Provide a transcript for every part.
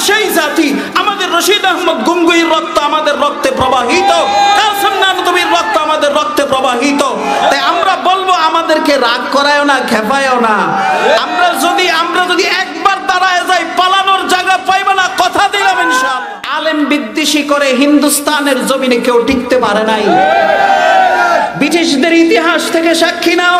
সেই জাতি, আমাদের রশিদ আহমদ গঙ্গুহির রক্ত আমাদের রক্তে প্রবাহিত, কাসেম নানতুবির রক্ত আমাদের রক্তে প্রবাহিত। তাই আমরা বলবো আমাদেরকে রাগ করায়ও না, খেপায়ও না। আমরা যদি একবার দাঁড়ায় যাই, পালানোর জায়গা পাইবে না, কথা দিলাম ইনশাআল্লাহ। আলেম বিদ্বেষী করে হিন্দুস্তানের জমিনে কেউ টিকতে পারে নাই। ব্রিটিশদের ইতিহাস থেকে সাক্ষী নাও,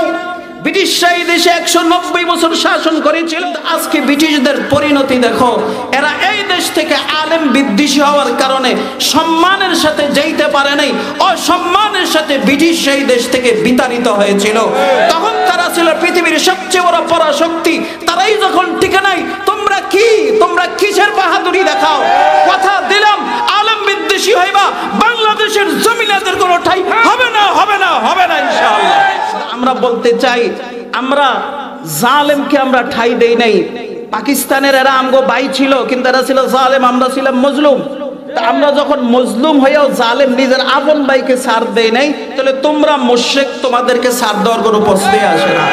ব্রিটিশরা এই দেশে 190 বছর শাসন করেছিল। আজকে ব্রিটিশদের পরিণতি দেখো, এরা এই দেশ থেকে আলেম বিদ্বেষী হওয়ার কারণে সম্মানের সাথে যেতে পারে নাই, অসম্মানের সাথে ব্রিটিশ এই দেশ থেকে বিতাড়িত হয়েছিল। তখন তারা ছিল পৃথিবীর সবচেয়ে বড় পরাশক্তি, তারাই যখন টিকে নাই, তোমরা কিসের বাহাদুরি দেখাও? কথা দিলাম, আলেম বিদ্বেষী হইবা, বাংলাদেশের জমিনের কোনো ঠাই হবে না, হবে না, হবে না ইনশাআল্লাহ। আমরা বলতে চাই, আমরা জালেমকে আমরা ঠাই দেই নাই। পাকিস্তানের এরা আমগো ভাই ছিল, কিন্তু এরা ছিল জালেম, আমরা ছিলাম মজলুম। আমরা যখন মজলুম হয়েও জালেম নিজের আপন ভাইকে ছাড় দেই নাই, তাহলে তোমরা মুশরিক, তোমাদেরকে ছাড় দেওয়ার কোনো প্রশ্নই আসে না।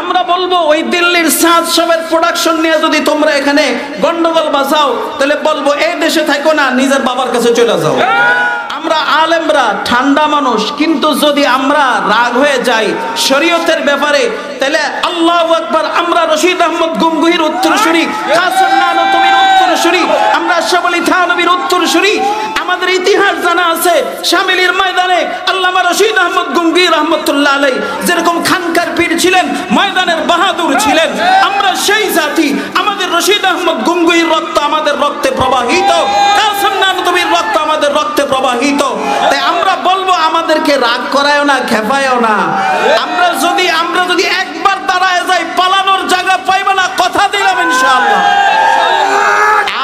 আমরা বলবো ওই দিল্লির সাদ সবের প্রোডাকশন নিয়ে যদি তোমরা এখানে গন্ডগোল বাজাও, তাহলে বলবো এই দেশে থাকো না, নিজের বাবার কাছে চলে যাও। আমরা আলেমরা ঠান্ডা মানুষ, কিন্তু যদি আমরা রাগ হয়ে যাই শরীয়তের ব্যাপারে, তাহলে আল্লাহু আকবার, আমরা রশিদ আহমদ গঙ্গুহির উত্তরসূরি, কাসেম নানতুবির উত্তরসূরি, আমরা আশরাফ আলী থানভীর উত্তরসূরি। আমাদের ইতিহাস জানা আছে, শামিলির ময়দানে আল্লামা রশিদ আহমদ গঙ্গুহি রাহমাতুল্লাহ আলাইহি যেরকম খানকার পীর ছিলেন, ময়দানের বাহাদুর ছিলেন। আমরা সেই জাতি, আমাদের রশিদ আহমদ গঙ্গুহির রক্ত আমাদের রক্তে প্রবাহিত, কাসেম নানতুবির রক্ত আমাদের রক্তে প্রবাহিত। তাই আমরা বলবো আমাদেরকে রাগ করায়ও না, খেপায়ও না। আমরা যদি একবার দাঁড়ায় যাই, পালানোর জায়গা পাইবে না, কথা দিলাম ইনশাআল্লাহ।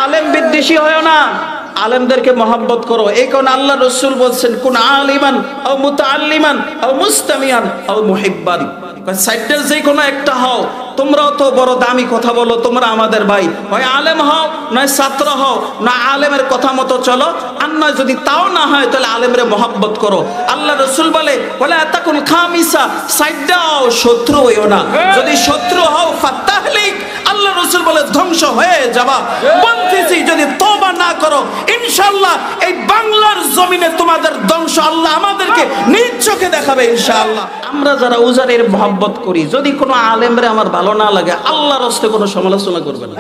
আলেম বিদ্বেষী হয়ও না, আলেমদেরকে মহব্বত করো। এই কারণে আল্লাহ রাসূল বলছেন, কুন আলিমান আও মুতাআল্লিমান আও মুস্তামিয়ান আও মুহিব্বান। সাইডের যে কোনো একটা হও, তোমরাও তো বড় দামি কথা বলো, তোমরা আমাদের ভাই, হয় আলেম হও নয় ছাত্র হও, না আলেমের কথা মতো চলো, আর নয় যদি তাও না হয় তাহলে আলেমরে মহব্বত করো। আল্লাহ রাসূল বলে, ওয়ালা তাকুন খামিসা, সাইড দাও, শত্রু হইও না। যদি শত্রু হও ফাতাহলিক, আল্লাহ রাসূল বলে ধ্বংস হয়ে যাবা। বলতেছি যদি তওবা না করো, ইনশাআল্লাহ এই বাংলার জমিনে তোমাদের ধ্বংস আল্লাহ আমাদেরকে নিজ চোখে দেখাবে ইনশাআল্লাহ। আমরা যারা উজানের মহব্বত করি, যদি কোনো আলেমরে আমার ভালো না লাগে, আল্লাহর রাস্তায় কোনো সমালোচনা করবে না।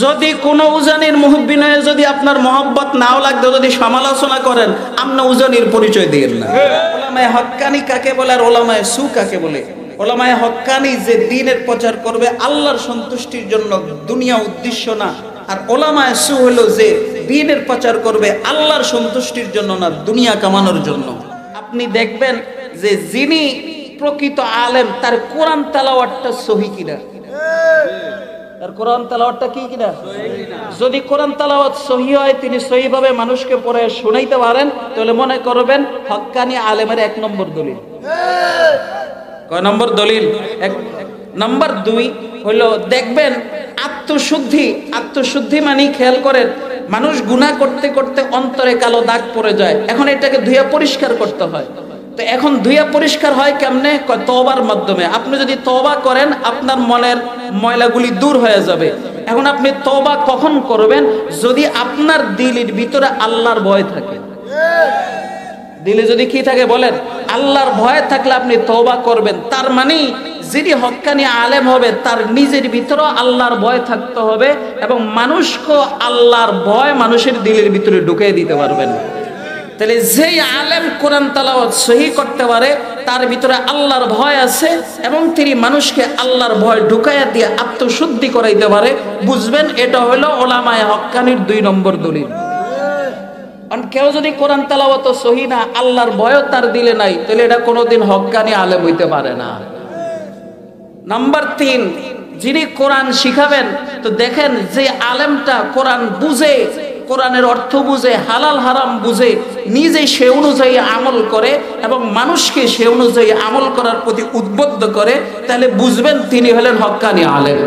যদি কোনো উজানির মুহিব্বিন হয়ে যদি আপনার মহব্বত নাও লাগবে, যদি সমালোচনা করেন, আপনি উজানির পরিচয় দিয়েন না। ওলামায়ে হক্কানি কাকে বলে আর ওলামায়ে সু কাকে বলে? ওলামায়ে হক্কানি যে দ্বীনের প্রচার করবে আল্লাহর সন্তুষ্টির জন্য, দুনিয়া উদ্দেশ্য না। আর ওলামায়ে সু হলো যে দ্বীনের প্রচার করবে আল্লাহর সন্তুষ্টির জন্য না, দুনিয়া কামানোর জন্য। আপনি দেখবেন যে যিনি প্রকৃত আলেম, তার কোরআন তেলাওয়াতটা সহি কিনা, তার কোরআন তেলাওয়াতটা কি কিনা। যদি কোরআন তেলাওয়াত সহি হয়, তিনি সহিভাবে মানুষকে পড়ে শোনাইতে পারেন, তাহলে মনে করবেন হক্কানি আলেমের 1 নম্বর দলিল। কয় নম্বর দলিল? 1 নম্বর। 2 হলো দেখবেন আত্মশুদ্ধি মানে খেয়াল করেন, মানুষ গুনাহ করতে করতে অন্তরে কালো দাগ পড়ে যায়, এখন এটাকে ধুইয়া পরিষ্কার করতে হয়। তো এখন ধুইয়া পরিষ্কার হয় কেমনে? তওবার মাধ্যমে। আপনি যদি তওবা করেন, আপনার মনের ময়লাগুলি দূর হয়ে যাবে। এখন আপনি তওবা কখন করবেন? যদি আপনার দিলের ভিতরে আল্লাহর ভয় থাকে। দিলে যদি কি থাকে বলেন? আল্লাহর ভয় থাকলে আপনি তওবা করবেন। তার মানে যিনি হক্কানি আলেম হবে, তার নিজের ভিতরে আল্লাহর ভয় থাকতে হবে, এবং মানুষকে আল্লাহর ভয় মানুষের দিলের ভিতরে ঢুকিয়ে দিতে পারবেন। তাহলে যেই আলেম কোরআন তেলাওয়াত সহি করতে পারে, তার ভিতরে আল্লাহর ভয় আছে, এবং তিনি মানুষকে আল্লাহর ভয় ঢুকাইয়া দিয়ে আত্মশুদ্ধি করাইতে পারে, বুঝবেন এটা হলো ওলামায়ে হক্কানির 2 নম্বর দলিল। কারণ কেউ যদি কোরআন তেলাওয়াত সহি না, আল্লাহর ভয়ও তার দিলে নাই, তাহলে এটা কোনোদিন হক্কানি আলেম হইতে পারে না। নাম্বার 3, যিনি কোরআন শিখাবেন, তো দেখেন যে আলেমটা কোরআন বুঝে, কোরআনের অর্থ বুঝে, হালাল হারাম বুঝে, নিজে সে অনুযায়ী আমল করে এবং মানুষকে সে অনুযায়ী আমল করার প্রতি উদ্বুদ্ধ করে, তাহলে বুঝবেন তিনি হলেন হক্কানি আলেম।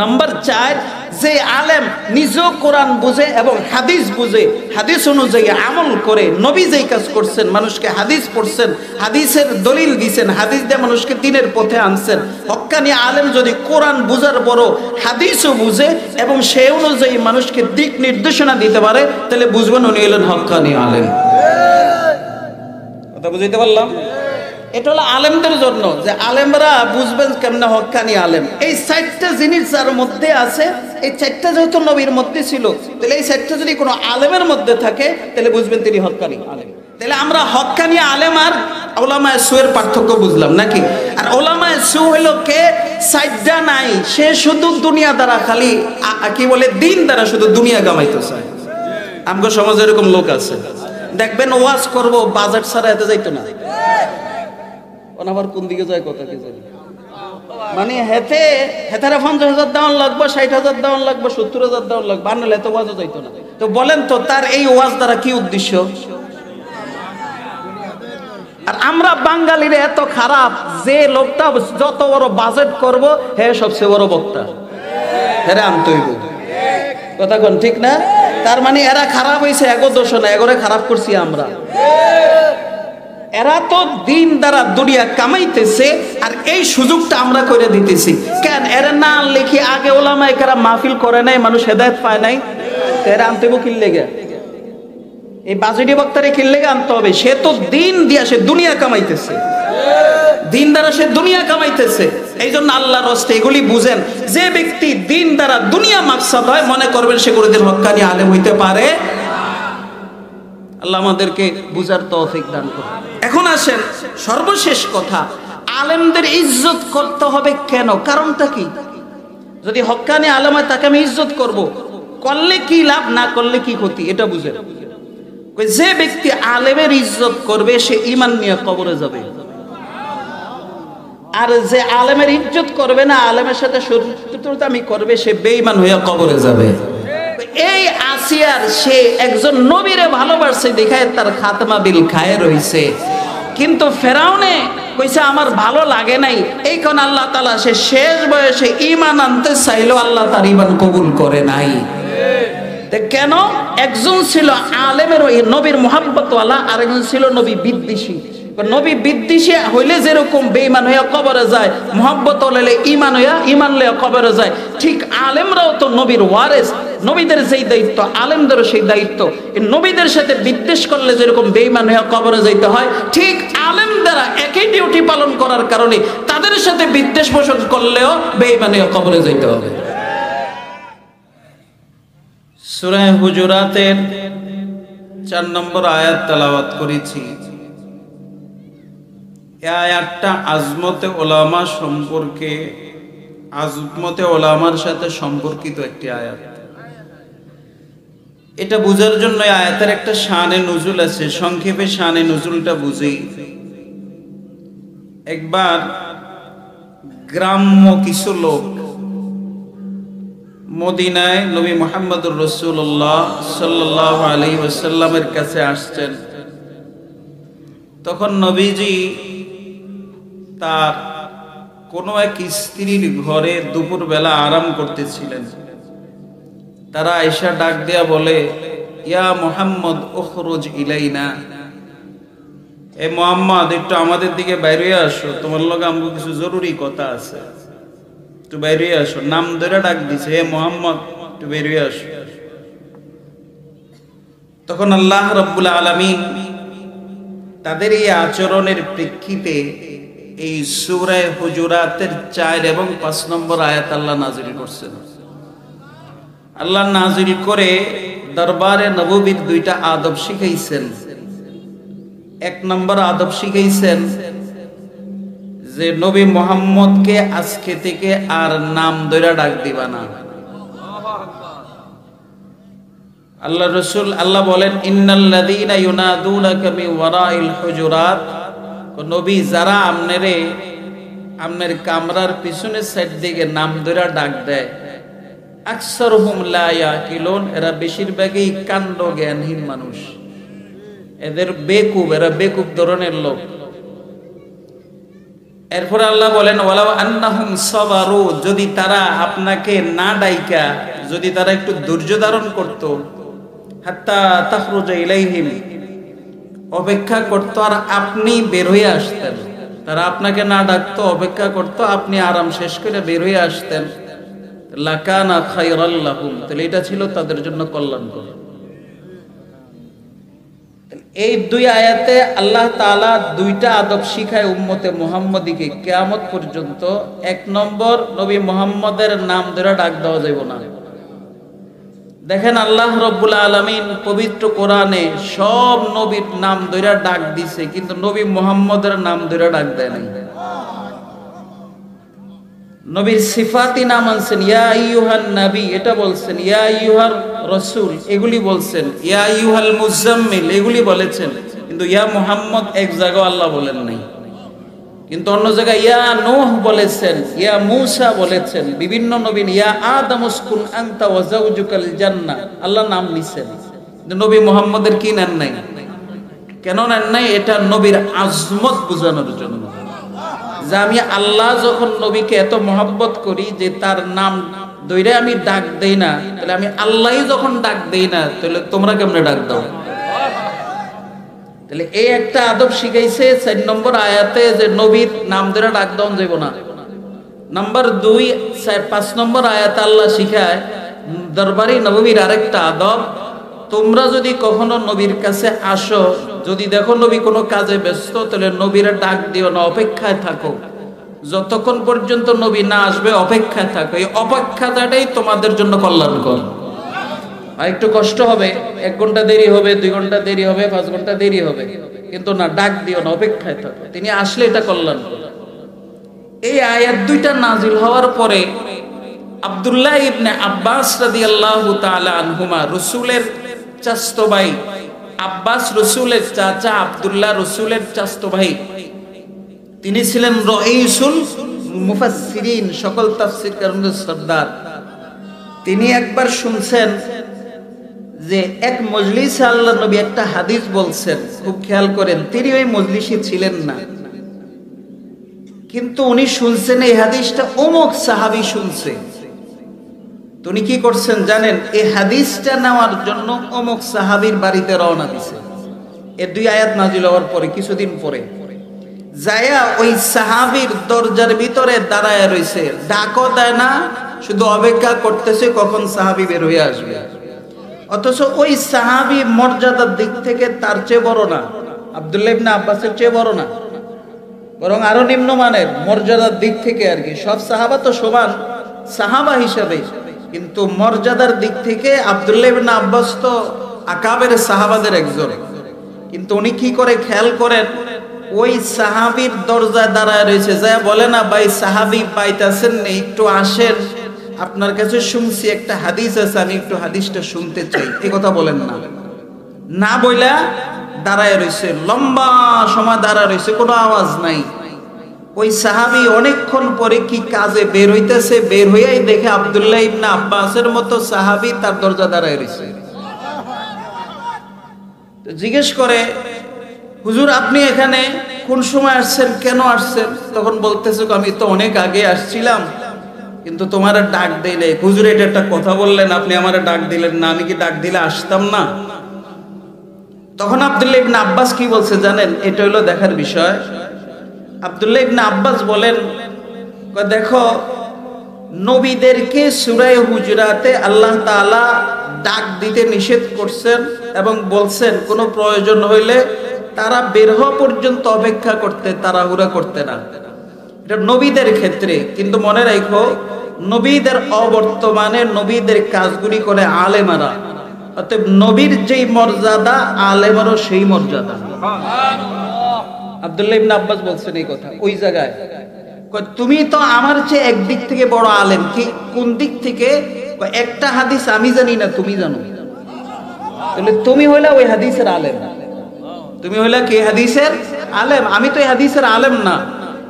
নাম্বার 4, যে আলেম নিজেও কোরআন বুঝে এবং হাদিস বুঝে, হাদিস অনুযায়ী আমল করে, নবী যেই কাজ করছেন, মানুষকে হাদিস পড়ছেন, হাদিসের দলিল দিয়েছেন, হাদিস দিয়ে মানুষকে দ্বীনের পথে আনছেন। হক্কানি আলেম যদি কোরআন বুঝার বড় হাদিসও বুঝে এবং সে অনুযায়ী মানুষকে দিক নির্দেশনা দিতে পারে, তাহলে বুঝবেন উনি হলেন হক্কানি আলেম। কথা বুঝাইতে পারলাম? এটা হলো আলেমদের জন্য, যে আলেমরা বুঝবেন কেমনে হক্কানি আলেম। এই 4টা জিনিস যার মধ্যে আছে, এই 4টা যেহেতু নবীর মধ্যে ছিল, তাহলে এই 4টা যদি কোনো আলেমের মধ্যে থাকে, তাহলে বুঝবেন তিনি হক্কানি আলেম। তাহলে আমরা হক্কানি আলেম আর উলামায়ে সুয়ের পার্থক্য বুঝলাম নাকি? আর উলামায়ে সু হলো কে? 4টা নাই, সে শুধু দুনিয়া দ্বারা খালি কি বলে, দিন দ্বারা শুধু দুনিয়া কামাইতে চায়। আমগো সমাজে এরকম লোক আছে, দেখবেন ওয়াজ করব, বাজেট ছাড়া এতে যাইতো না। আবার কোন দিকে যায় কথা কি জানি, মানে হেতারে 50,000 দেওয়ান লাগবে, 60,000 দেওয়ান লাগবে, 70,000 দেওয়ান লাগবে, আর নাহলে এত ওয়াজও যাইতো না। তো বলেন তো তার এই ওয়াজ দ্বারা কি উদ্দেশ্য? আর আমরা বাঙালিরা এত খারাপ, যে লোকটা যত বড় বাজেট করব, হে সবচেয়ে বড় বক্তা, হেরে আনতে হইব। কথা কোন ঠিক না? তার মানে এরা খারাপ হয়েছে, এগো দোষ না, এগোরে খারাপ করছি আমরা। এরা তো দিন দ্বারা দুনিয়া কামাইতেছে, আর এই সুযোগটা আমরা করে দিতেছি কেন? এরা না লিখি আগে ওলামায়ে কেরাম মাহফিল করে নাই, মানুষ হেদায়েত পায় নাই, এরা আনতে হবে কিল লেগে, এই বাজেটি বক্তারে কিল লেগে আনতে হবে। সে তো দিন দিয়া সে দুনিয়া কামাইতেছে, দিন দ্বারা সে দুনিয়া কামাইতেছে। এই জন্য আল্লাহর রাস্তে এগুলি বুঝেন, যে ব্যক্তি দিন দ্বারা দুনিয়া মাকসাদ হয়, মনে করবেন সে কোনোদিন হক্কানি আলেম হইতে পারে। আল্লাহ আমাদেরকে বুঝার তৌফিক দান করুন। এখন আসেন সর্বশেষ কথা, আলেমদের ইজ্জত করতে হবে কেন? কারণটা কি? যদি হক্কানি আলেম হয়, তাকে আমি ইজ্জত করব, করলে কি লাভ, না করলে কি ক্ষতি, এটা বুঝেন। যে ব্যক্তি আলেমের ইজ্জত করবে, সে ঈমান নিয়ে কবরে যাবে। আর যে আলেমের ইজ্জত করবে না, আলেমের সাথে শত্রুতামি করবে, সে বেঈমান হয়ে কবরে যাবে। এই আসিয়ার সে একজন নবীরে ভালোবাসে দেখায় তার খাতমা বিল খায়ে রইছে, কিন্তু ফেরাউনে কইছে আমার ভালো লাগে নাই, এই কোন আল্লাহ তাআলা সে শেষ বয়সে ঈমান আনতে চাইলো, আল্লাহ তার ঈমান কবুল করে নাই। কেন? একজন ছিল আলেমের ওই নবীর মুহাব্বতওয়ালা, আর একজন ছিল নবী বিদ্বেষী। নবী বিদ্বেষী হইলে যেরকম বেঈমান হইয়া কবরে যায়, মুহাব্বত হইলে ঈমান হইয়া ঈমান লইয়া কবরে যায়, ঠিক আলেমরাও তো নবীর ওয়ারিস। নবীদের যেই দায়িত্ব, আলেমদেরও সেই দায়িত্ব। নবীদের সাথে বিদ্বেষ করলে যেরকম বেঈমান হইয়া কবরে যাইতে হয়, ঠিক আলেমদেরা একই ডিউটি পালন করার কারণে তাদের সাথে বিদ্বেষ পোষণ করলেও বেঈমান হইয়া কবরে যাইতে হবে। সূরা হুজুরাতের 4 নম্বর আয়াত তেলাওয়াত করেছি। এই আয়াতটা আজমতে ওলামা সম্পর্কে, আজমতে ওলামার সাথে সম্পর্কিত একটি আয়াত। এটা বুঝার জন্য এই আয়াতের একটা শানে নুজুল আছে, সংক্ষেপে শানে নুজুলটা বুঝি। একবার গ্রাম্য কিছু লোক মদিনায় নবী মুহাম্মদুর রাসূলুল্লাহ সাল্লাল্লাহু আলাইহি ওয়াসাল্লামের কাছে আসছেন। তখন নবীজি তার কোন এক স্ত্রীর ঘরে দুপুরবেলা আরাম করতেছিলেন। তারা আয়েশা ডাক দেয়া বলে, ইয়া মুহাম্মদ উখরুজ ইলাইনা, এ মুহাম্মদ একটু আমাদের দিকে বাইরে আসো, তোমার লগে আমগো কিছু জরুরি কথা আছে, একটু বাইরে আসো। নাম ধরে ডাক দিছে, হে মুহাম্মদ একটু বাইরে আসো। তখন আল্লাহ রাব্বুল আলামিন তাদের এই আচরণের প্রেক্ষিতে এই সূরা হুজুরাতের 4 এবং 5 নম্বর আয়াত আল্লাহ নাযিল করছেন। আল্লাহ নাযিল করে দরবারে নববীর 2টা আদব শিখাইছেন। 1 নম্বর আদব শিখাইছেন যে নবী মুহাম্মদকে আজকে থেকে আর নাম ধরে ডাক দিবা না। আল্লাহ রাসূল আল্লাহ বলেন, ইন্নাল্লাযীনা ইউনাদুনাকা মিন ওয়ারাইল হুজুরাত, নবী যারা আপনার কামরার পিছনের সাইড দিকে নাম ধরে ডাক দেয়, আকসারুহুম লা ইয়াকিলুন, এরা বেশিরভাগই কাণ্ড জ্ঞানহীন মানুষ, এদের বেকুব, এরা বেকুব ধরনের লোক। এরপরে আল্লাহ বলেন ওয়ালাউ আন্নাহুম সাবারু, যদি তারা আপনাকে না ডাইকা যদি তারা একটু ধৈর্য ধারণ করত, হাত্তা তাখরুজা ইলাইহিম, অপেক্ষা করতো আর আপনি বের হয়ে আসতেন, তারা আপনাকে না ডাকতো, অপেক্ষা করতো, আপনি আরাম শেষ করে বের হয়ে আসতেন, লাকানা খায়রাল লাহুম, তাহলে এটা ছিল তাদের জন্য কল্যাণকর। এই দুই আয়াতে আল্লাহ তাআলা দুইটা আদব শিখায় উম্মতে মুহাম্মদীকে কিয়ামত পর্যন্ত। এক নম্বর, নবী মুহাম্মদের নাম ধরে ডাক দেওয়া যাবে না। দেখেন আল্লাহ রব্বুল আলামিন পবিত্র কোরআনে সব নবীর নাম ধরে ডাক দিছে, কিন্তু নবী মুহাম্মদের নাম ধরে ডাক দেয় নাই। নবীর সিফাতি নাম আনছেন, ইয়া আইয়ুহান নবী এটা বলছেন, ইয়া আইয়ুহার রাসূল এগুলি বলছেন, ইয়া আইয়ুহাল মুজাম্মিল এগুলি বলেছেন, কিন্তু ইয়া মুহাম্মদ এক জায়গায় আল্লাহ বলেন নাই। কিন্তু অন্য জায়গায় ইয়া নূহ বলেছেন, ইয়া মূসা বলেছেন, বিভিন্ন নবী ইয়া আদম উসকুন আনতা ওয়া যাওজুকাল জান্নাহ আল্লাহ নাম নিছেন, কিন্তু নবী মুহাম্মদের কি নেন নাই। কেন নেন নাই? এটা নবীর আজমত বোঝানোর জন্য, যে আমি আল্লাহ যখন নবীকে এত মহব্বত করি যে তার নাম ধরে আমি ডাক দেই না, তাহলে আমি আল্লাহই যখন ডাক দেই না, তাহলে তোমরা কেমনে ডাক দাও? তাহলে এই একটা আদব শিখাইছে 4 নম্বর আয়াতে, যে নবীর নাম ধরে ডাক দাও যাইব না। নাম্বার 2, 5 নম্বর আয়াতে আল্লাহ শিখায় দরবারি নবীর আরেকটা আদব, তোমরা যদি কখনো নবীর কাছে আসো, যদি দেখো নবী কোনো কাজে ব্যস্ত, তাহলে নবীর ডাক দিও না, অপেক্ষায় থাকো, যতক্ষণ পর্যন্ত নবী না আসবে অপেক্ষায় থাকো। এই অপেক্ষাটাই তোমাদের জন্য কল্যাণকর। আর একটু কষ্ট হবে, 1 ঘন্টা দেরি হবে, 2 ঘন্টা দেরি হবে, 5 ঘন্টা দেরি হবে, কিন্তু না, ডাক দিও না, অপেক্ষায় থাকো, তিনি আসলে এটা কল্যাণকর। এই আয়াত দুইটা নাজিল হওয়ার পরে আব্দুল্লাহ ইবনে আব্বাস রাদিয়াল্লাহু তাআলা আনহুমা, রাসূলের চাচতো ভাই, আব্বাস রাসূলের চাচা, আব্দুল্লাহ রাসূলের চাচতো ভাই, তিনি ছিলেন রাইসুল মুফাসসিরিন, সকল তাফসীরকারদের সরদার। তিনি একবার শুনছেন যে এক মজলিসে আল্লাহর নবী একটা হাদিস বলছেন, খুব খেয়াল করেন, তিনি ওই মজলিসে ছিলেন না, কিন্তু উনি শুনছেন এই হাদিসটা অমুক সাহাবী শুনছে। তো উনি কি করছেন জানেন? এই হাদিসটা নেওয়ার জন্য অমুক সাহাবীর বাড়িতে রওনা দিছে। এই 2 আয়াত নাজিল হওয়ার পরে কিছুদিন পরে যায়া ওই সাহাবীর দরজার ভিতরে দাঁড়ায় রইছে, ডাকও দেয় না, শুধু অপেক্ষা করতেছে কখন সাহাবী বের হয়ে আসবে। অথচ ওই সাহাবী মর্যাদার দিক থেকে তার চেয়ে বড় না, আব্দুল্লাহ ইবনে আব্বাসের চেয়ে বড় না, বরং আরো নিম্নমানের মর্যাদার দিক থেকে আর কি। সব সাহাবা তো সমান সাহাবা হিসাবে, কিন্তু মর্যাদার দিক থেকে আব্দুল্লাহ ইবনে আব্বাস তো আকাবের সাহাবাদের একজন। কিন্তু উনি কি করে খেয়াল করেন, ওই সাহাবীর দরজায় দাঁড়ায় রয়েছে, যা বলে না, ভাই সাহাবী পাইতাছেন না, একটু আসেন, আপনার কাছে শুনছি একটা হাদিস আছে, আমি একটু হাদিসটা শুনতে চাই, এই কথা বলেন না, না বইলা দাঁড়ায় রয়েছে, লম্বা সময় দাঁড়ায় রয়েছে, কোনো আওয়াজ নাই। ওই সাহাবী অনেকক্ষণ পরে কি কাজে বের হইতেছে, বের হইয়াই দেখে আব্দুল্লাহ ইবনে আব্বাসের মতো সাহাবী তার দরজা দাঁড়ায় রয়েছে। তো জিজ্ঞেস করে, হুজুর আপনি এখানে কোন সময় আসছেন, কেন আসছেন? তখন বলতেছে, আমি তো অনেক আগে আসছিলাম, কিন্তু তোমার ডাক দিলে। হুজুর এটা একটা কথা বললেন, আপনি আমার ডাক দিলেন না, আমি কি ডাক দিলে আসতাম না? তখন আব্দুল্লাহ ইবনে আব্বাস কি বলছে জানেন? এটা হলো দেখার বিষয়। আব্দুল্লাহ ইবনে আব্বাস বলেন, দেখো নবীদেরকে সূরা হুজুরাতে আল্লাহ তাআলা ডাক দিতে নিষেধ করছেন এবং বলছেন কোনো প্রয়োজন হইলে তারা বের হওয়া পর্যন্ত অপেক্ষা করতে, তাড়াহুড়া করতে না। এটা নবীদের ক্ষেত্রে, কিন্তু মনে রাখো নবীদের অবর্তমানে নবীদের কাজগুলি করে আলেমারা, অতএব নবীর যেই মর্যাদা আলেমারও সেই মর্যাদা। আব্দুল্লাহ ইবনে আব্বাস বলছেন এই কথা ওই জায়গায়, তুমি তো আমার চেয়ে একদিক থেকে বড় আলেম। কি কোন দিক থেকে? একটা হাদিস আমি জানি না, তুমি জানো, তাহলে তুমি হইলা ওই হাদিসের আলেম, তুমি হইলা কি হাদিসের আলেম, আমি তো এই হাদিসের আলেম না।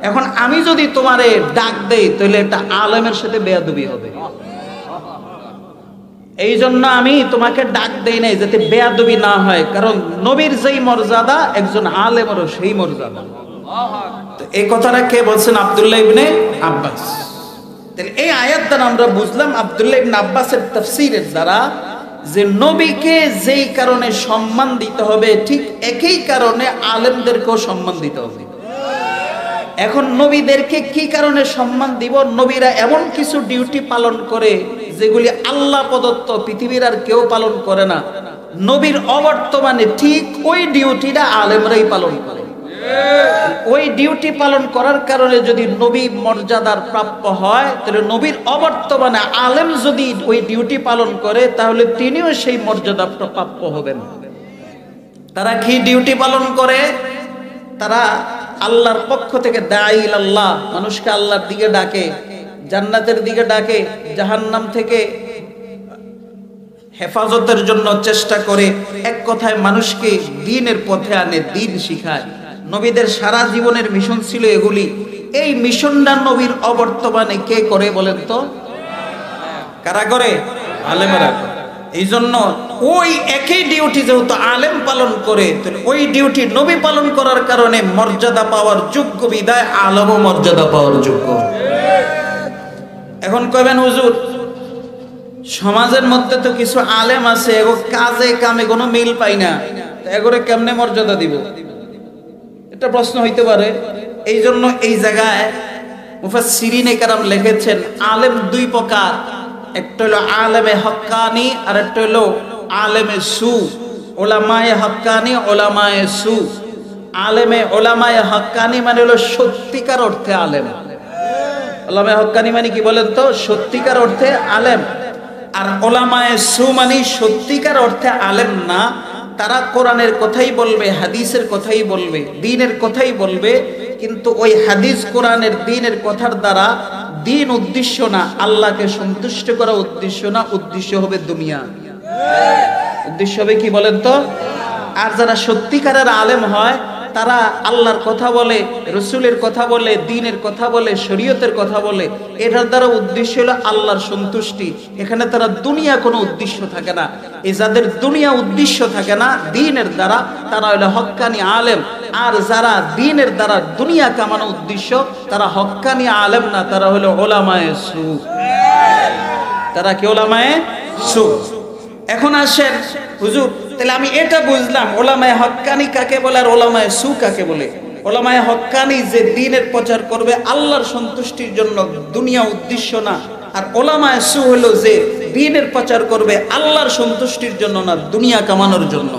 এখন আমি যদি তোমারে ডাক দেই, তাহলে এটা আলেমের সাথে বেয়াদবি হবে। এই জন্য আমি তোমাকে ডাক দেই নাই, যাতে বেয়াদবি না হয়, কারণ নবীর যেই মর্যাদা একজন আলেমেরও সেই মর্যাদা। তো এই কথাটা কে বলছেন? আব্দুল্লাহ ইবনে আব্বাস। তাহলে এই আয়াত দ্বারা আমরা বুঝলাম আব্দুল্লাহ ইবনে আব্বাসের তাফসীরের দ্বারা যে নবীকে যেই কারণে সম্মান দিতে হবে ঠিক একই কারণে আলেমদেরকেও সম্মান দিতে হবে। এখন নবীদেরকে কি কারণে সম্মান দিব? নবীরা এমন কিছু ডিউটি পালন করে যেগুলি আল্লাহ প্রদত্ত, পৃথিবীর আর কেউ পালন করে না। নবীর অবর্তমানে ঠিক ওই ডিউটিটা আলেমরাই পালন করে। ওই ডিউটি পালন করার কারণে যদি নবী মর্যাদার প্রাপ্য হয়, তাহলে নবীর অবর্তমানে আলেম যদি ওই ডিউটি পালন করে তাহলে তিনিও সেই মর্যাদা প্রাপ্য হবেন। তারা কি ডিউটি পালন করে? তারা আল্লাহর পক্ষ থেকে দাঈ ইলাল্লাহ, মানুষকে আল্লাহর দিকে ডাকে, জান্নাতের দিকে ডাকে, জাহান্নাম থেকে হেফাজতের জন্য চেষ্টা করে। এক কথায় মানুষকে দ্বীনের পথে আনে, দ্বীন শিখায়। নবীদের সারা জীবনের মিশন ছিল এগুলি। এই মিশনটা নবীর অবর্তমানে কে করে বলেন তো? কারা করে? আলেমেরা। এই জন্য ওই একই ডিউটি যেহেতু আলেম পালন করে, তাহলে ওই ডিউটি নবী পালন করার কারণে মর্যাদা পাওয়ার যোগ্য, বিদায় আলেমও মর্যাদা পাওয়ার যোগ্য। এখন কইবেন হুজুর সমাজের মধ্যে তো কিছু আলেম আছে, এগো কাজে কামে কোনো মিল পাই না, এগোরে কেমনে মর্যাদা দিব? এটা প্রশ্ন হইতে পারে। এই জন্য এই জায়গায় মুফাসসিরিনে কেরাম লিখেছেন আলেম দুই প্রকার, একটা হলো আলেমে হক্কানি আর একটা হলো আলেমে সু। ওলামায়ে হক্কানি, ওলামায়ে সু। ওলামায়ে হক্কানি মানে হলো সত্যিকার অর্থে আলেম। ওলামায়ে হক্কানি মানে কি বলেন তো? সত্যিকার অর্থে আলেম। আর ওলামায়ে সু মানে সত্যিকার অর্থে আলেম না, তারা কোরআনের কথাই বলবে, হাদিসের কথাই বলবে, দ্বীনের কথাই বলবে, কিন্তু ওই হাদিস কোরআনের দ্বীনের কথার দ্বারা দ্বীন উদ্দেশ্য না, আল্লাহকে সন্তুষ্ট করা উদ্দেশ্য না, উদ্দেশ্য হবে দুনিয়া। উদ্দেশ্য হবে কি বলেন তো? আর যারা সত্যিকারের আলেম হয় তারা আল্লাহর কথা বলে, রসুলের কথা বলে, দ্বীনের কথা বলে, শরীয়তের কথা বলে, এটার দ্বারা উদ্দেশ্য হলো আল্লাহর সন্তুষ্টি। এখানে তারা দুনিয়া কোনো উদ্দেশ্য থাকে না। এই যাদের দুনিয়া উদ্দেশ্য থাকে না দ্বীনের দ্বারা, তারা হলো হক্কানি আলেম। আর যারা দ্বীনের দ্বারা দুনিয়া কামানো উদ্দেশ্য, তারা হক্কানি আলেম না, তারা হলো ওলামায়ে সু। তারা কি? ওলামায়ে সু। এখন আসেন হুজুর, তাহলে আমি এটা বুঝলাম ওলামায়ে হক্কানি কাকে বলে আর ওলামায়ে সু কাকে বলে। ওলামায়ে হক্কানি যে দ্বীনের প্রচার করবে আল্লাহর সন্তুষ্টির জন্য, দুনিয়া উদ্দেশ্য না। আর ওলামায়ে সু হলো যে দ্বীনের প্রচার করবে আল্লাহর সন্তুষ্টির জন্য না, দুনিয়া কামানোর জন্য।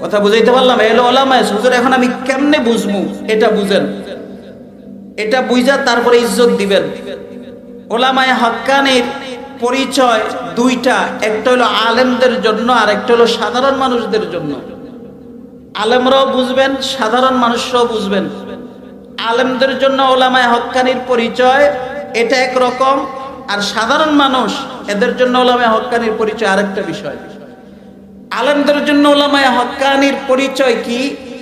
কথা বুঝাইতে পারলাম? এলো ওলামায়ে সু। হুজুর এখন আমি কেমনে বুঝবো? এটা বুঝেন, এটা বুঝা তারপরে ইজ্জত দিবেন। ওলামায়ে হক্কানির পরিচয় দুইটা, একটা হলো আলেমদের জন্য আর একটা হলো সাধারণ মানুষদের জন্য। আলেমরাও বুঝবেন, সাধারণ মানুষরাও বুঝবেন। আলেমদের জন্য ওলামায়ে হক্কানির পরিচয় এটা একরকম, আর সাধারণ মানুষ এদের জন্য ওলামায়ে হক্কানির পরিচয় আরেকটা বিষয়। আলেমদের জন্য ওলামায়ে হক্কানির পরিচয় কি?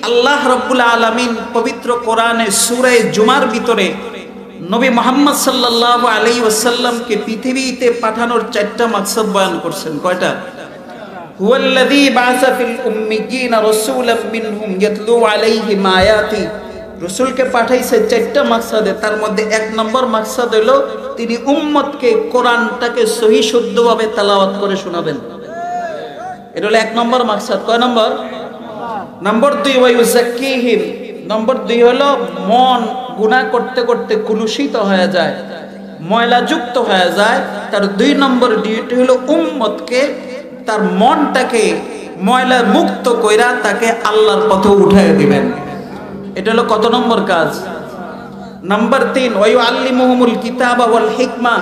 আল্লাহ রাব্বুল আলামিন পবিত্র কোরআনে সূরা জুমার ভিতরে নবী মুহাম্মদ সাল্লাল্লাহু আলাইহি ওয়াসাল্লামকে পৃথিবীতে পাঠানোর চারটা মাকসাদ বয়ান করছেন। কয়টা? হুয়াল্লাযী বাআসা ফিল উম্মিয়িনা রাসূলাম মিনহুম ইয়াতলু আলাইহিম আয়াতি। রাসূলকে পাঠাইছে চারটা মাকসাদে, তার মধ্যে এক নম্বর মাকসাদ হলো তিনি উম্মতকে কোরআনটাকে সহি শুদ্ধভাবে তেলাওয়াত করে শোনাবেন। এটা হলো এক নম্বর মাকসাদ। কয় নম্বর? নম্বর 2 ওয়া ইউযাক্কিহিম। নম্বর 2 হলো মন গুনাহ করতে করতে কুলুষিত হয়ে যায়, ময়লাযুক্ত হয়ে যায়। তার 2 নম্বর ডিউটি হলো উম্মতকে তার মনটাকে ময়লা মুক্ত কইরা তাকে আল্লাহর পথে উঠায় দিবেন। এটা হলো কত নম্বর কাজ? নাম্বার 3 ওয়া ইউআল্লিমুহুমুল কিতাবা ওয়াল হিকমা।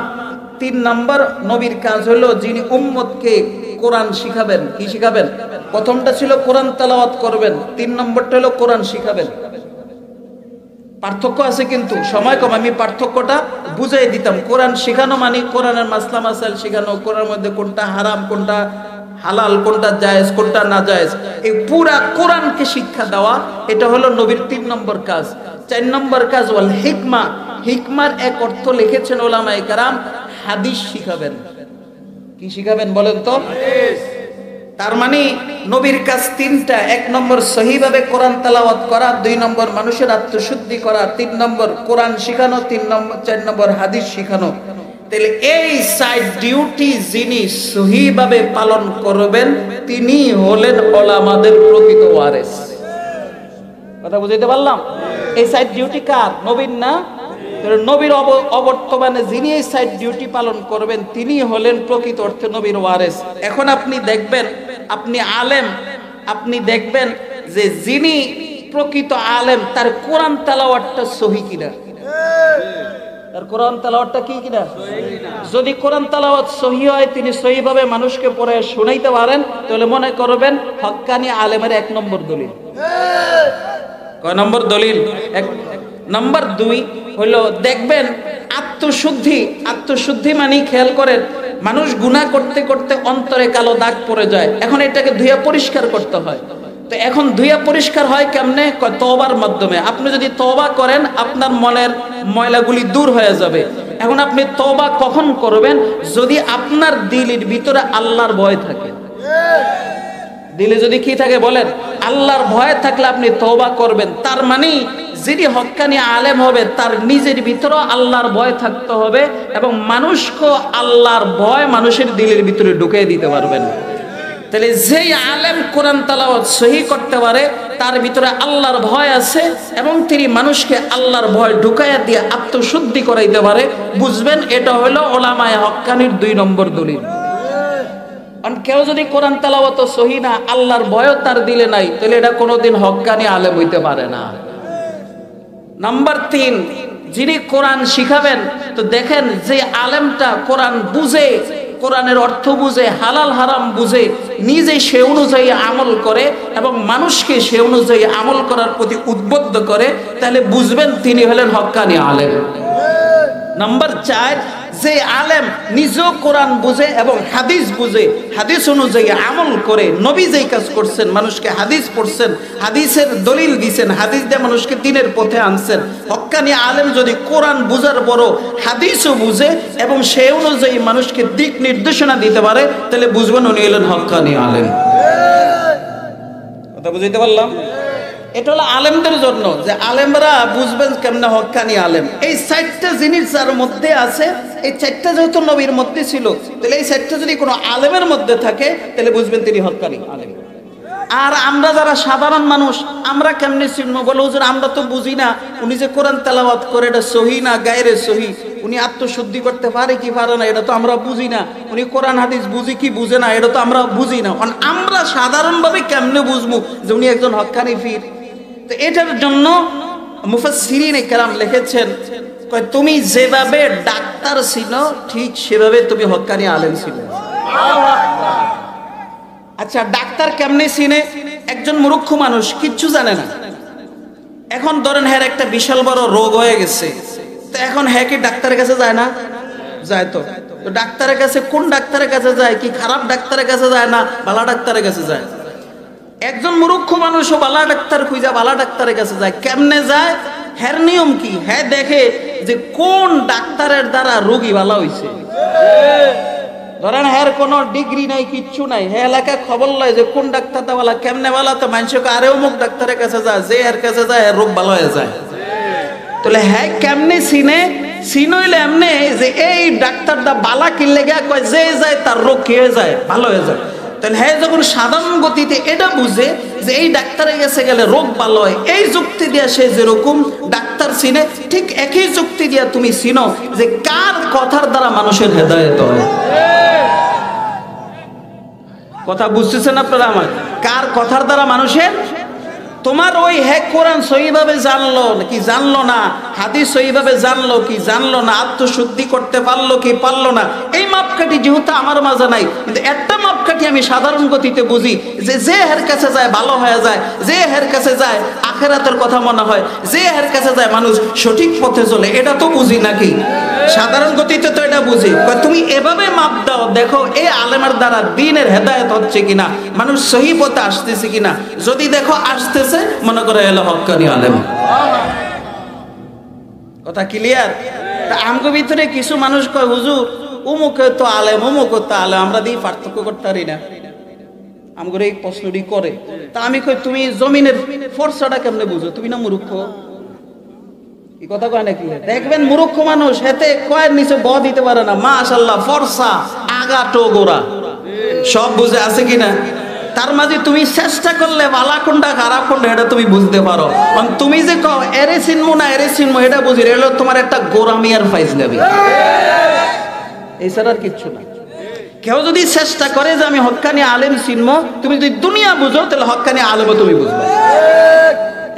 3 নম্বর নবীর কাজ হলো যিনি উম্মতকে কোরআন শিখাবেন। কি শিখাবেন? প্রথমটা ছিল কোরআন তেলাওয়াত করবেন, 3 নম্বরটা হলো কোরআন শিখাবেন। পার্থক্য আছে কিন্তু সময় কম, আমি পার্থক্যটা বুঝাই দিতাম। কোরআন শেখানো মানে কোরআনের মাসলা মাসাইল শেখানো, কোরআনের মধ্যে কোনটা হারাম, কোনটা হালাল, কোনটা জায়েজ, কোনটা না জায়েজ, এই পুরা কোরআনকে শিক্ষা দেওয়া, এটা হলো নবীর 3 নম্বর কাজ। 4 নম্বর কাজ ওয়াল হিকমা। হিকমার এক অর্থ লিখেছেন ওলামায়ে কেরাম, হাদিস শিখাবেন। কি শিখাবেন বলেন তো? তার মানে নবীর কাজ তিনটা। 1 নম্বর সহিভাবে কোরআন তেলাওয়াত করা, 2 নম্বর মানুষের আত্মশুদ্ধি করা, 3 নম্বর কোরআন শিখানো, 4 নম্বর হাদিস শিখানো। তাহলে এই 4 ডিউটি যিনি সহিভাবে পালন করবেন তিনি হলেন উলামাদের প্রকৃত ওয়ারিস। কথা বুঝাইতে পারলাম? এই 4 ডিউটি কার? নবীর না? নবীর অবর্তমানে যিনি এই 4 ডিউটি পালন করবেন তিনি হলেন প্রকৃত অর্থে নবীর ওয়ারিস। এখন আপনি দেখবেন, আপনি আলেম, আপনি দেখবেন যে যিনি প্রকৃত আলেম তার কোরআন তেলাওয়াতটা সহি কিনা, তার কোরআন তেলাওয়াতটা কি কিনা। যদি কোরআন তেলাওয়াত সহি হয়, তিনি সহিভাবে মানুষকে পড়ে শোনাইতে পারেন, তাহলে মনে করবেন হক্কানি আলেমের 1 নম্বর দলিল। কয় নম্বর দলিল? 1 নম্বর। 2 হলো দেখবেন আত্মশুদ্ধি। আত্মশুদ্ধি মানে খেয়াল করেন, মানুষ গুনাহ করতে করতে অন্তরে কালো দাগ পড়ে যায়, এখন এটাকে ধুইয়া পরিষ্কার করতে হয়। তো এখন ধুইয়া পরিষ্কার হয় কেমনে? তওবার মাধ্যমে। আপনি যদি তওবা করেন আপনার মনের ময়লাগুলি দূর হয়ে যাবে। এখন আপনি তওবা কখন করবেন? যদি আপনার দিলের ভিতরে আল্লাহর ভয় থাকে। দিলে যদি কি থাকে বলেন? আল্লাহর ভয় থাকলে আপনি তওবা করবেন। তার মানে যিনি হক্কানি আলেম হবে তার নিজের ভিতরেও আল্লাহর ভয় থাকতে হবে এবং মানুষকে আল্লাহর ভয় মানুষের দিলের ভিতরে ঢুকিয়ে দিতে পারবেন। তাহলে যেই আলেম কোরআন তেলাওয়াত সহি করতে পারে তার ভিতরে আল্লাহর ভয় আছে এবং তিনি মানুষকে আল্লাহর ভয় ঢুকাইয়া দিয়ে আত্মশুদ্ধি করাইতে পারে, বুঝবেন এটা হলো উলামায়ে হক্কানির 2 নম্বর দলিল। কেউ যদি কোরআন তেলাওয়াত সহি না, আল্লাহর ভয়ও তার দিলে নাই, তাহলে এটা কোনোদিন হক্কানি আলেম হইতে পারে না। নাম্বার 3, যিনি কোরআন শিখাবেন, তো দেখেন যে আলেমটা কোরআন বুঝে, কোরআনের অর্থ বুঝে, হালাল হারাম বুঝে, নিজে সে অনুযায়ী আমল করে এবং মানুষকে সে অনুযায়ী আমল করার প্রতি উদ্বুদ্ধ করে, তাহলে বুঝবেন তিনি হলেন হক্কানি আলেম। নাম্বার 4, যে আলেম নিজেও কোরআন বুঝে এবং হাদিস বুঝে, হাদিস অনুযায়ী আমল করে, নবী যেই কাজ করছেন, মানুষকে হাদিস পড়ছেন, হাদিসের দলিল দিছেন, হাদিস দিয়ে মানুষকে দ্বীনের পথে আনছেন। হক্কানি আলেম যদি কোরআন বুঝার পরও হাদিসও বুঝে এবং সেই অনুযায়ী মানুষকে দিক নির্দেশনা দিতে পারে, তাহলে বুঝবেন উনি হলেন হক্কানি আলেম। কথা বুঝতে পারলাম? এটা হলো আলেমদের জন্য, যে আলেমরা বুঝবেন কেমনে হক্কানি আলেম। এই 4টা জিনিস যার মধ্যে আছে, এই 4টা যেহেতু নবীর মধ্যে ছিল, তাহলে এই 4টা যদি কোনো আলেমের মধ্যে থাকে তাহলে বুঝবেন তিনি হক্কানি আলেম। আর আমরা যারা সাধারণ মানুষ, আমরা কেমনে চিনবো? বলে হুজুর আমরা তো বুঝি না, উনি যে কোরআন তেলাওয়াত করে এটা সহি না গায়রে সহি, উনি আত্মশুদ্ধি করতে পারে কি পারে না এটা তো আমরা বুঝি না, উনি কোরআন হাদিস বুঝি কি বুঝে না এটা তো আমরা বুঝি না। আমরা সাধারণভাবে কেমনে বুঝবো যে উনি একজন হক্কানি পীর? তো এটার জন্য মুফাসসিরিনে কেরাম লিখেছেন, তুমি যেভাবে ডাক্তার চিনো ঠিক সেভাবে তুমি হক্কানি আলেম চিনো। আচ্ছা, ডাক্তার কেমনে চিনে? একজন মূর্খ মানুষ কিচ্ছু জানে না, এখন ধরেন হ্যাঁ একটা বিশাল বড় রোগ হয়ে গেছে, তো এখন হ্যাঁ কি ডাক্তারের কাছে যায় না? যায়। তো ডাক্তারের কাছে কোন ডাক্তারের কাছে যায়? কি খারাপ ডাক্তারের কাছে যায় না ভালো ডাক্তারের কাছে যায়? একজন মূর্খ মানুষও বালা ডাক্তার খুঁজা বালা ডাক্তারের কাছে যায়। কেমনে যায়? হ্যার নিয়ম কি? হ্যাঁ দেখে যে কোন ডাক্তারের দ্বারা রোগী ভালো হইছে। ধরেন হ্যার কোনো ডিগ্রি নাই, কিচ্ছু নাই, হ্যাঁ এলাকায় খবর লয় যে কোন ডাক্তারটা ভালো, কেমনে ভালো, তো মানুষকে আরে অমুক ডাক্তারের কাছে যায়, যে এর কাছে যায় এর রোগ ভালো হয়ে যায়। তাহলে হ্যাঁ কেমনে চিনে? চিনইলে এমনি যে এই ডাক্তারটা বালা কিনলে গিয়া কয় যে যায় তার রোগ কি হয়ে যায়? ভালো হয়ে যায়। তাহলে হ্যাঁ যখন সাধারণ গতিতে এটা বুঝে যে এই ডাক্তারের কাছে গেলে রোগ ভালো হয়, এই যুক্তি দিয়া সে যেরকম ডাক্তার চিনে, ঠিক একই যুক্তি দিয়া তুমি চিনো যে কার কথার দ্বারা মানুষের হেদায়েত হয়। কথা বুঝতেছেন আপনারা আমার? কার কথার দ্বারা মানুষের, তোমার ওই হ্যাঁ কোরআন সহিভাবে জানলো কি জানলো না, হাদিস সহিভাবে জানলো কি জানলো না, আত্মশুদ্ধি করতে পারলো কি পারলো না, এই মাপকাঠি যেহেতু আমার মাঝে নাই, কিন্তু একটা মাপকাঠি আমি সাধারণ গতিতে বুঝি যে যে হের কাছে যায় ভালো হয়ে যায়, যে হের কাছে যায় আখিরাতের কথা মনে হয়, যে হের কাছে যায় মানুষ সঠিক পথে চলে, এটা তো বুঝি নাকি? সাধারণ গতিতে তো এটা বুঝি। তুমি এভাবে মাপ দাও, দেখো এই আলেমের দ্বারা দ্বীনের হেদায়েত হচ্ছে কিনা, মানুষ সহি পথে আসতেছে কিনা। যদি দেখো আসতেছে, মনে করে এলো হক্কানি আলেম। কথা ক্লিয়ার? আমগো ভিতরে কিছু মানুষ কয় হুজুর অমুকে তো আলেম অমুকে তো আলেম, আমরা দিয়ে পার্থক্য করতে পারি না। আমগরে এই প্রশ্নটি করে। তা আমি কই তুমি জমিনের ফর্সাটা কেমনে বুঝো? তুমি না মূর্খ? এই কথা কয় নাকি? দেখবেন মূর্খ মানুষ হেতে কয়ের নিচে ব দিতে পারে না, মাশাআল্লাহ ফর্সা আগা টো গোড়া সব বুঝে আছে কিনা। তার মাঝে তুমি চেষ্টা করলে বালা কোনটা খারাপ কোনটা এটা তুমি বুঝতে পারো। কারণ তুমি যে কও এরে চিনমু না এরে চিনমু এটা বুঝি এলো তোমার একটা গোরামি আর ফাইজলামি, এছাড়া আর কিচ্ছু না। কেউ যদি চেষ্টা করে যে আমি হক্কানি আলেম চিনবো, তুমি যদি দুনিয়া বুঝো তাহলে হক্কানি আলেমও তুমি বুঝবে।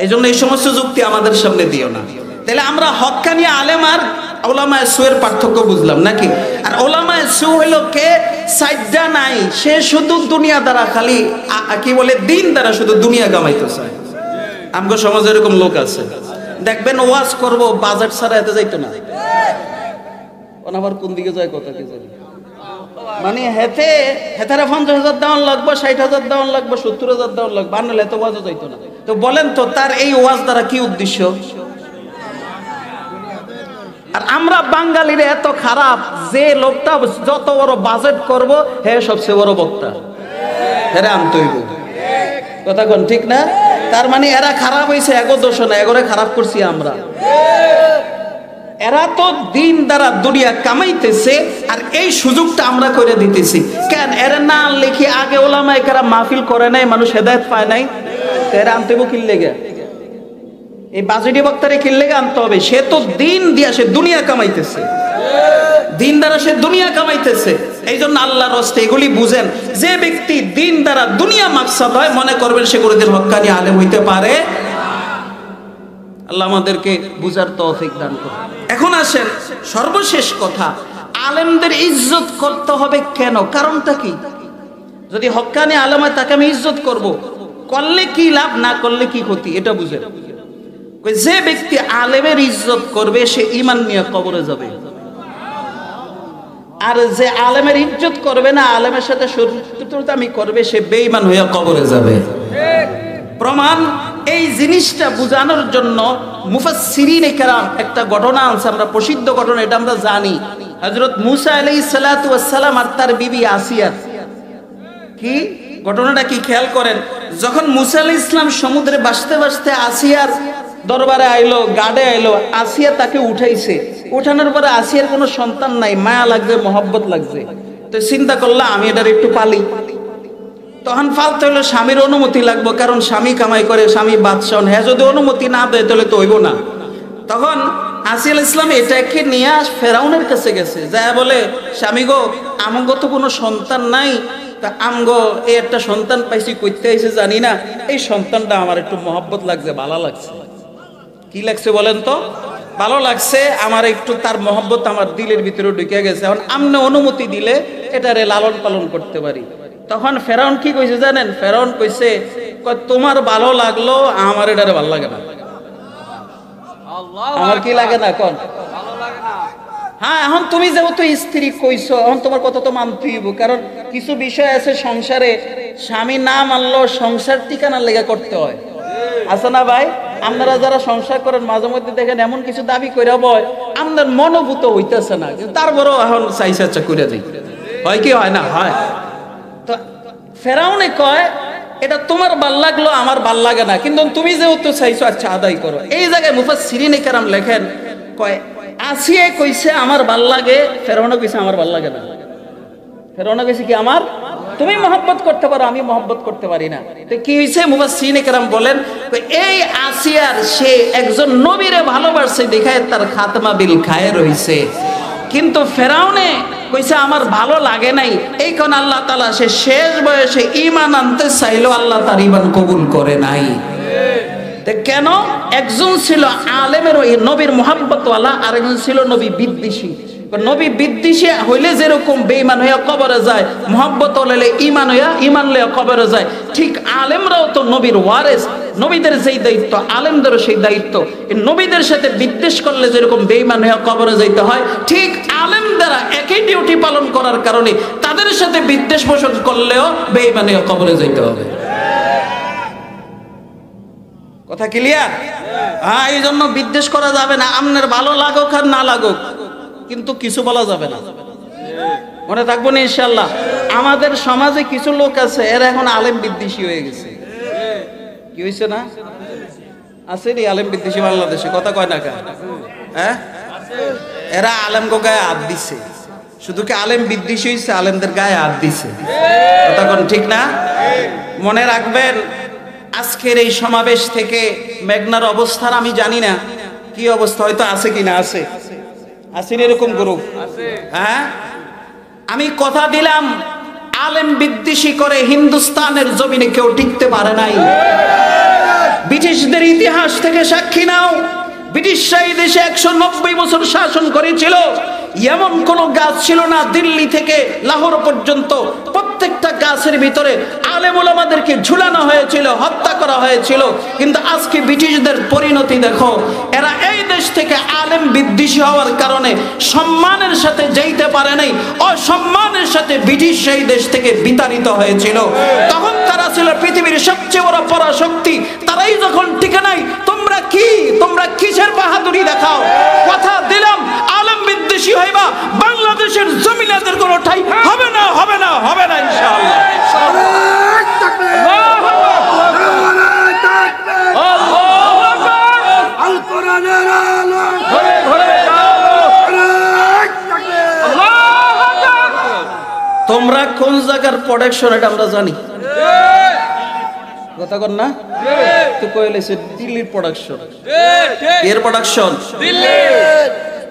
এই জন্য এই সমস্ত যুক্তি আমাদের সামনে দিও না। তাহলে আমরা হক্কানি আলেম আর ওলামায়ে সুয়ের পার্থক্য বুঝলাম নাকি? আর ওলামায়ে সু হলো কে? সাইডা নাই, সে শুধু দুনিয়া দ্বারা খালি কি বলে দিন দ্বারা শুধু দুনিয়া কামাইতে চায়। আমগো সমাজে এরকম লোক আছে, দেখবেন ওয়াজ করব বাজেট ছাড়া এতে যাইতো না। আবার কোন দিকে যায় কথা কি জানি, মানে হেতারা 50,000 দেওয়ান লাগবে, 60,000 দেওয়ান লাগবে, 70,000 দেওয়ান লাগবে, আর নাহলে এত ওয়াজও যাইতো না। তো বলেন তো তার এই ওয়াজ দ্বারা কি উদ্দেশ্য? আর আমরা বাঙালিরা এত খারাপ যে লোকটা যত বড় বাজেট করব হে সবচেয়ে বড় বক্তা, হেরে আনতে হইব। কথা কোন ঠিক না? তার মানে এরা খারাপ হয়েছে, এগো দোষ না, এগোরে খারাপ করছি আমরা। এরা তো দিন দ্বারা দুনিয়া কামাইতেছে আর এই সুযোগটা আমরা করে দিতেছি কেন? এরা না লিখি আগে ওলামায়ে কেরাম মাহফিল করে নাই, মানুষ হেদায়েত পায় নাই, এরা আনতে হইব কিল লেগে? এই বাজেটি বক্তারে কিল লেগে আনতে হবে? সে তো দিন দিয়া সে দুনিয়া কামাইতেছে, দিন দ্বারা সে দুনিয়া কামাইতেছে। এই জন্য আল্লাহর রাস্তে এগুলি বুঝেন, যে ব্যক্তি দিন দ্বারা দুনিয়া মাকসাদ হয় মনে করবেন সে কোনদিন হক্কানি আলেম হইতে পারে। আল্লাহ আমাদেরকে বুঝার তৌফিক দান করুন। এখন আসেন সর্বশেষ কথা, আলেমদের ইজ্জত করতে হবে কেন? কারণটা কি? যদি হক্কানি আলেম হয় তাকে আমি ইজ্জত করব, করলে কি লাভ না করলে কি ক্ষতি এটা বুঝেন। যে ব্যক্তি আলেমের ইজ্জত করবে সে ঈমান নিয়ে কবরে যাবে, আর যে আলেমের ইজ্জত করবে না, আলেমের সাথে শত্রুতামি করবে, সে বেঈমান হয়ে কবরে যাবে। প্রমাণ এই জিনিসটা বোঝানোর জন্য মুফাসসিরিনে কেরাম একটা ঘটনা আছে, আমরা প্রসিদ্ধ ঘটনা, এটা আমরা জানি। হযরত মুসা আলাইহিস সালাতু ওয়াস সালাম আর তার বিবি আসিয়া, কি ঘটনাটা কি খেয়াল করেন। যখন মুসা আলাইহিস সালাম সমুদ্রে ভাসতে ভাসতে আসিয়ার দরবারে আইলো, গাড়ে আইলো, আসিয়া তাকে উঠাইছে। উঠানোর পরে আসিয়ার কোনো সন্তান নাই, মায়া লাগছে, মহব্বত লাগছে। তো চিন্তা করলাম আমি এটার একটু পালি। তখন ফালতে হলো স্বামীর অনুমতি লাগবে, কারণ স্বামী কামাই করে, স্বামী বাদশাহ, হ্যাঁ যদি অনুমতি না দেয় তাহলে তো হইব না। তখন আসিয়া আলাইহিস সালাম এটাকে নিয়ে ফেরাউনের কাছে গেছে, যা বলে স্বামী গো আমগো তো কোনো সন্তান নাই, তা আমগো এই একটা সন্তান পাইছি, কইতে আইছে জানি না, এই সন্তানটা আমার একটু মহব্বত লাগছে, ভালো লাগছে। কি লাগছে বলেন তো? ভালো লাগছে আমার একটু, তার মহব্বত আমার দিলের ভিতরে ঢুকে গেছে, এখন আমনে অনুমতি দিলে এটারে লালন পালন করতে পারি। তখন ফেরাউন কি কইছে জানেন? ফেরাউন কইছে তোমার ভালো লাগলো, আমার এটারে ভালো লাগে না। আমার কি লাগে না কোন? হ্যাঁ, এখন তুমি যেহেতু স্ত্রী কইছো, এখন তোমার কথা তো মানতেই হইব, কারণ কিছু বিষয় আছে সংসারে স্বামী না মানলেও সংসার ঠিকানার লেগে করতে হয়, আছে না ভাই? আপনারা যারা সংসার করেন মাঝে মধ্যে দেখেন এমন কিছু দাবি করে বয় আপনার মনোভূত হইতেছে না, কিন্তু তারপরেও এখন চাইসা করে দিই, হয় কি হয় না? হয়। তো ফেরাউনে কয় এটা তোমার ভাল লাগলো, আমার ভাল লাগে না, কিন্তু তুমি যেহেতু চাইছো আচ্ছা আদায় করো। এই জায়গায় মুফাসসিরিনে কেরাম লেখেন, কয় আসিয়া কইছে আমার ভাল লাগে, ফেরাউনে কইছে আমার ভাল লাগে না। ফেরাউনে কইছে কি আমার, তুমি মহব্বত করতে পারো, আমি মহব্বত করতে পারি না। তো কি হইছে? মুফাসসিরিনে কেরাম বলেন এই আসিয়ার সে একজন নবীরে ভালোবাসে দেখায় তার খাতমা বিল খায়ের হইছে, কিন্তু ফেরাউনে কইছে আমার ভালো লাগে নাই, এই কোন আল্লাহ তাআলা সে শেষ বয়সে ঈমান আনতে চাইলো, আল্লাহ তার ঈমান কবুল করে নাই। কেন? একজন ছিল আলেমের ওই নবীর মুহাব্বতওয়ালা, আর একজন ছিল নবী বিদ্বেষী। নবী বিদ্বেষী হইলে যেরকম বেঈমান হইয়া কবরে যায়, মুহাব্বত হইলে ঈমান হইয়া ঈমান লইয়া কবরে যায়, ঠিক আলেমরাও তো নবীর ওয়ারিস, নবীদের যেই দায়িত্ব আলেমদেরও সেই দায়িত্ব। এই নবীদের সাথে বিদ্বেষ করলে যেরকম বেঈমান হইয়া কবরে যাইতে হয়, ঠিক আলেমদেরা একই ডিউটি পালন করার কারণে তাদের সাথে বিদ্বেষ পোষণ করলেও বেঈমান হইয়া কবরে যাইতে হবে। কথা ক্লিয়ার? হ্যাঁ, এই জন্য বিদ্বেষ করা যাবে না, আপনার ভালো লাগুক আর না লাগুক, কিন্তু কিছু বলা যাবে না, মনে থাকবো না ইনশাআল্লাহ। আমাদের সমাজে কিছু লোক আছে এরা এখন আলেম বিদ্বেষী হয়ে গেছে। কি হয়েছে না? আছে নি আলেম বিদ্বেষী বাংলাদেশে, কথা কয় না কেন? হ্যাঁ, এরা আলেম গো গায়ে হাত দিছে। শুধু কি আলেম বিদ্বেষী হয়েছে, আলেমদের গায়ে হাত দিছে। কথা কোন ঠিক না? মনে রাখবেন, আজকের এই সমাবেশ থেকে মেঘনার অবস্থার আমি জানি না কি অবস্থা, হয়তো আছে কিনা, আছে আসেন এরকম গ্রুপ। হ্যাঁ, আমি কথা দিলাম আলেম বিদ্বেষী করে হিন্দুস্তানের জমিনে কেউ টিকতে পারে নাই। ব্রিটিশদের ইতিহাস থেকে সাক্ষী নাও, ব্রিটিশরা এই দেশে 190 বছর শাসন করেছিল। এমন কোন গাছ ছিল না দিল্লি থেকে লাহোর পর্যন্ত প্রত্যেকটা গাছের ভিতরে আলেম ওলামাদেরকে ঝুলানো হয়েছিল, হত্যা করা হয়েছিল। কিন্তু আজকে ব্রিটিশদের পরিণতি দেখো, এরা এই দেশ থেকে আলেম বিদ্বেষী হওয়ার কারণে সম্মানের সাথে যেতে পারে নাই, অসম্মানের সাথে ব্রিটিশ এই দেশ থেকে বিতাড়িত হয়েছিল। তখন তারা ছিল পৃথিবীর সবচেয়ে বড় পরাশক্তি, তারাই যখন টিকে নাই, তোমরা কিসের বাহাদুরি দেখাও? কথা দিলাম আলেম বিদ্বেষী হইবা, বাংলাদেশের জমিনের কোনো ঠাই হবে না, হবে না, হবে না ইনশাআল্লাহ। তোমরা কোন জায়গার প্রোডাকশন এটা আমরা জানি, কথা কর না? তো কইলেছে দিল্লির প্রোডাকশন। এর প্রোডাকশন দিল্লি।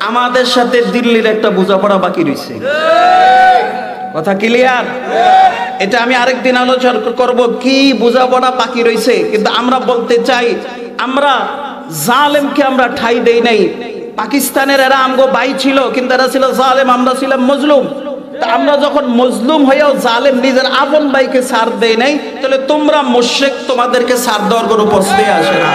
আমাদের সাথে দিল্লির একটা বোঝাপড়া বাকি রয়েছে, কথা ক্লিয়ার? এটা আমি আরেকদিন আলোচনা করব কি বোঝাপড়া বাকি রয়েছে। কিন্তু আমরা বলতে চাই, আমরা জালেমকে আমরা ঠাই দেই নাই। পাকিস্তানের এরা আমগো ভাই ছিল, কিন্তু এরা ছিল জালেম, আমরা ছিলাম মজলুম। আমরা যখন মজলুম হয়েও জালেম নিজের আপন ভাইকে ছাড় দেয় নাই, তাহলে তোমরা মুশরিক, তোমাদেরকে ছাড় দেওয়ার কোনো প্রশ্নই আসে না।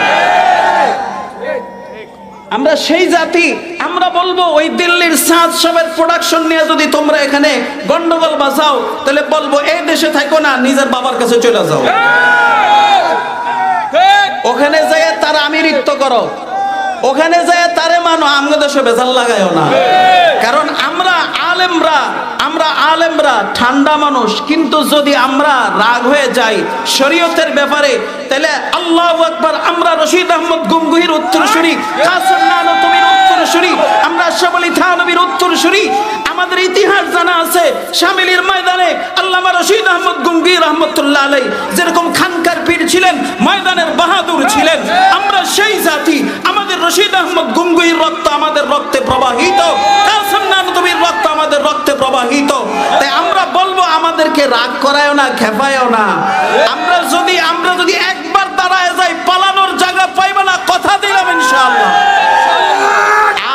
আমরা সেই জাতি, আমরা বলবো ওই দিল্লির সাদ সবের প্রোডাকশন নিয়ে যদি তোমরা এখানে গন্ডগোল বাজাও, তাহলে বলবো এই দেশে থাকো না, নিজের বাবার কাছে চলে যাও। ওখানে যেয়ে তার আমিরিত্ব করো, ওখানে যায় তারে মানো, আমাদের দেশে বেজাল লাগায়ও না। কারণ আমরা আলেমরা ঠান্ডা মানুষ, কিন্তু যদি আমরা রাগ হয়ে যাই শরীয়তের ব্যাপারে, তাহলে আল্লাহু আকবার, আমরা রশিদ আহমদ গঙ্গুহির উত্তরসূরি, কাসেম নানতুমির উত্তরসূরি, আমরা আশরাফ আলী থানবীর উত্তরসূরি। আমাদের ইতিহাস জানা আছে, শামিলির ময়দানে আল্লামা রশিদ আহমদ গঙ্গুহি রাহমাতুল্লাহ আলাইহি যেরকম খানকার পীর ছিলেন, ময়দানের বাহাদুর ছিলেন। আমরা সেই জাতি, আমাদের রশিদ আহমদ গঙ্গুহির রক্ত আমাদের রক্তে প্রবাহিত, কাসেম নানতুমির রক্ত আমাদের রক্তে প্রবাহিত। তাই আমরা বলবো আমাদেরকে রাগ করায়ও না, খেপায়ও না। আমরা যদি একবার দাঁড়ায় যাই, পালানোর জায়গা পাইবে না, কথা দিলাম ইনশাআল্লাহ।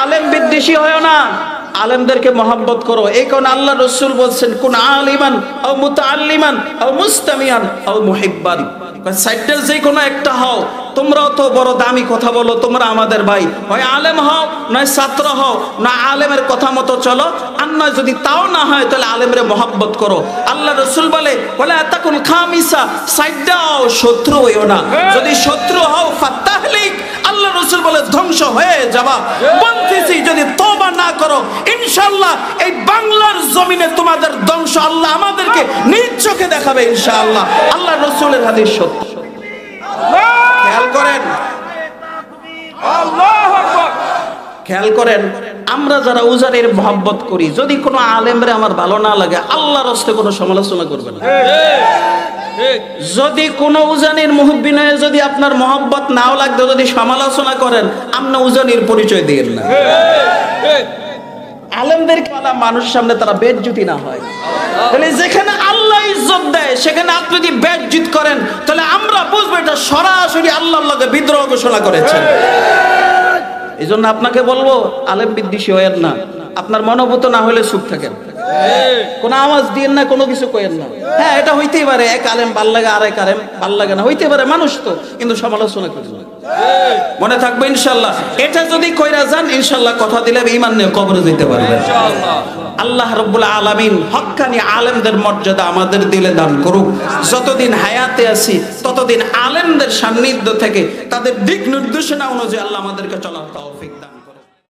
আলেম বিদ্বেষী হয় না, আলেমদেরকে মহব্বত করো। এই কারণে আল্লাহ রাসূল বলছেন, কুন আলিমান আও মুতাআল্লিমান আও মুস্তামিয়ান আও মুহিব্বান। সাইডের যে কোনো একটা হও, তোমরাও তো বড় দামি কথা বলো, তোমরা আমাদের ভাই, হয় আলেম হও নয় ছাত্র হও, না আলেমের কথা মতো চলো, আর নয় যদি তাও না হয় তাহলে আলেমরে মহব্বত করো। আল্লাহ রাসূল বলে তাকুন খামিসা, সাইডটা হও, শত্রু হইও না। যদি শত্রু হও ফাতাহলিক, আল্লাহ রাসূল বলে ধ্বংস হয়ে যাবা। বলতেছি যদি তওবা না করো, ইনশাআল্লাহ এই বাংলার জমিনে তোমাদের ধ্বংস আল্লাহ আমাদেরকে নিজ চোখে দেখাবে ইনশাআল্লাহ। আল্লাহ রাসূলের হাদিস সত্য। খেয়াল করেন, আল্লাহু আকবার, খেয়াল করেন, আমরা যারা উজারের মহব্বত করি, যদি কোনো আলেমরে আমার ভালো না লাগে, আল্লাহর রাস্তায় কোনো সমালোচনা করবেন না। যদি কোনো উজানির মুহিব্বিনে যদি আপনার মহব্বত নাও লাগবে, যদি সমালোচনা করেন, আপনি উজানির পরিচয় দিয়েন না। আলেমদের মানুষের সামনে তারা বেজ্জতি না হয়, তাহলে যেখানে আল্লাহ ইজ্জত দেয় সেখানে আপনি যদি বেজ্জত করেন, তাহলে আমরা বুঝবো এটা সরাসরি আল্লাহর লগে বিদ্রোহ ঘোষণা করেছেন। এই জন্য আপনাকে বলবো, আলেম বিদ্বেষী হয়েন না। আপনার মনোভূত না হলে চুপ থাকেন, কোনো আওয়াজ দিয়েন না, কোনো কিছু করেন না। হ্যাঁ, এটা হইতেই পারে, এক আলেম ভাল লাগে আর এক আলেম ভাল লাগে না, হইতে পারে, মানুষ তো, কিন্তু সমালোচনা করেন না। মনে থাকবে ইনশাআল্লাহ। এটা যদি কইরা যান, ইনশাআল্লাহ কথা দিলে ঈমান নিয়ে কবরে যেতে পারবেন ইনশাআল্লাহ। আল্লাহ রাব্বুল আলামিন হক্কানি আলেমদের মর্যাদা আমাদের দিলে দান করুক। যতদিন হায়াতে আছি ততদিন আলেমদের সান্নিধ্য থেকে তাদের দিক নির্দেশনা অনুযায়ী আল্লাহ আমাদেরকে চলার তৌফিক